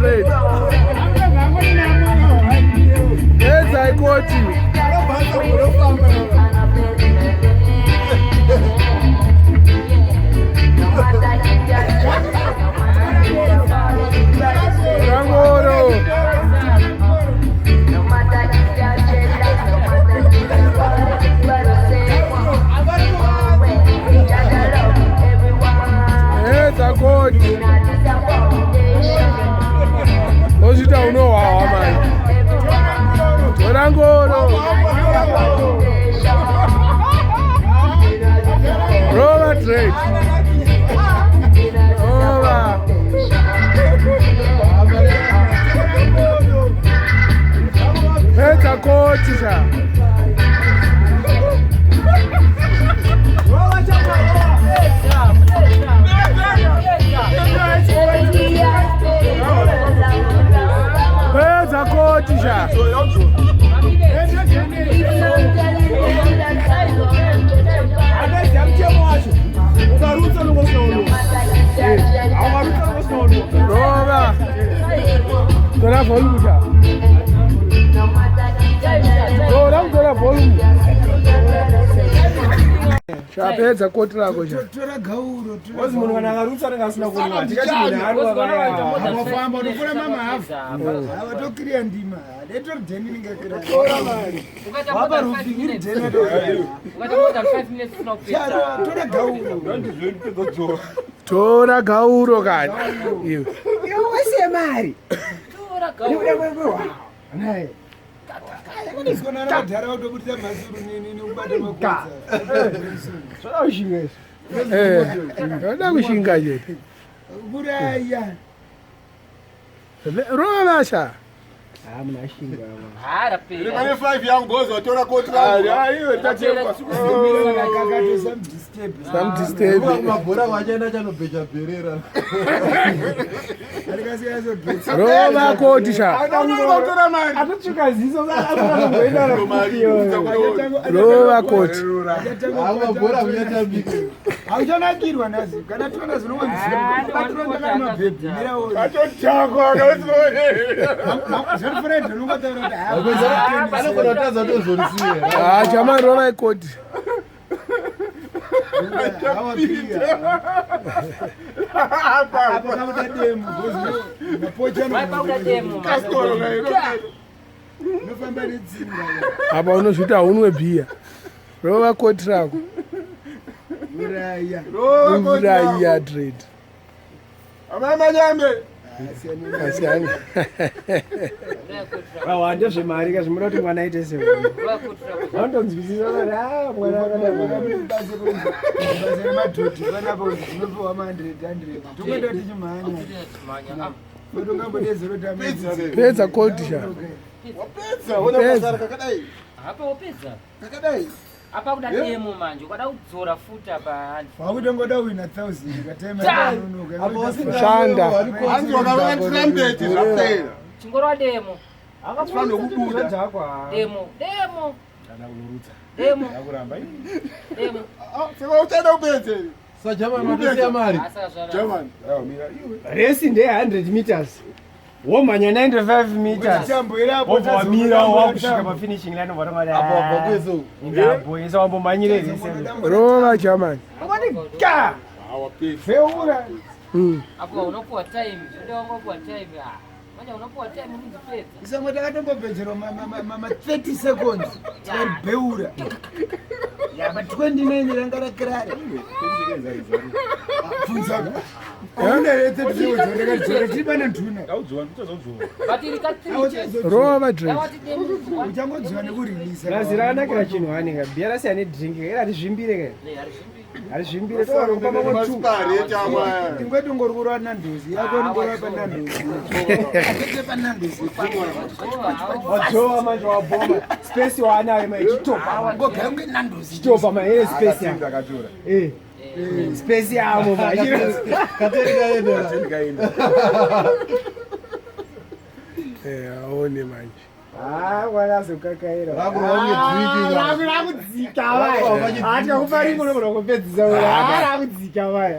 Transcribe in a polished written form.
trade. Yes, I got you. Hoje tá no ar, mãe. Torangoro. Roma trade. Roma. Peta coach já. Pesa coach já. Roma. Toda volume já. Toda volume. Chapeza coach lako já. Tora gauro. Ozi munhu kana akarutsa ngasina kuona. Tikachimuna hano wafamba unofura mama hafu. Ava tokiriya ndima. Leto deni ningakira. Tora mari. Wapa rufingiri deni ndo. Ukata more than 5 minutes unopita. Tora gauro. Tora gauro kana. Yo wase mari. Tora gauro. Nae. Kona na dhara utobudisa mazuru nini ubate makosa. Só xinga isso. Nda kushinga je. Buraya. Roma sha. Muna xinga. Ara pe. Ele vai 5 yangu gozo tora contra. Aí tá tipo some disturb. Mabora wajenda chano beja perera. Roma coach sha. Tora mari. Atuchikaziso akuna kumboenda Roma coach. Mabora uyatambika. Auchanakirwa nazi. Kana tona zvinonziva. Patronda kana mabhebhi. Mira wo. Atotako akazone. Zvirifurenda unongotaura Pane kunotaza tozorisiye. Ah, chama Roma coach. Apa unozvita unwe bhiya. Roma coach rako. Uraya trade. Amama nyambe. Asiyani. wawanda zvemari kazvimoda kuti mwana aite sei. Vanonzwisisa kuti mwana akadai. madhoti panapo zvinopiwa ma100 tokwenda tichimhanya tongambodezero Pesa coach sha. Wapedza una masara kakadai. Hapa wapedza. Kakadai. Apa kuda demo manje, ukada kudzora futi apa. wakutongoda wina 1000 katema Shanda. Hanzi wakava trumpet zvapera. Chingorwa demo. Akafana kubuda. Demo. Kana unorutsa. Demo. Yakuramba ini. Demo. Sema uchada upedze. Sajama mapesa mari. Asa zvara. German. Mira iwe. Resi ndeye 100 meters. Womanya 95 meters. Wobva wamira wakusvika pafinishing line wabva Apo apo kwezo. ndabhoyesa wambomanyire rese. Roma German. Ka! Awapedza. Feura. Apo unopuwa time. Zvode wangopuwa time. Manje unopuwa time kuzipedza. isamwe takatombopedzerwa ma 30 seconds beura pa 29 ranga rakirare tiripana ntuna Batiri katriche. Roma trade. Yawati demo. uchangodziva nekuririsa Razi rakanakira chinhu hanenga bhiya rasiyana nedringi ira harizvimbire kai. Harizvimbire tovaromba mamwe 2. Masipari etamwa. tingwetongorikura nandozi yakoningora panandozi atete panandozi Wajowa manje wabhoma. Space waanayo mai chitopa. ngogara kunge nandozi Chitopa mai space yako. Akatora. Space yamo mai. Katenga Aone manje. Wakazokakaira. Rakudzika Rakudzika vai. Acha kufarika unogona kupedzisa. Rakudzika vai.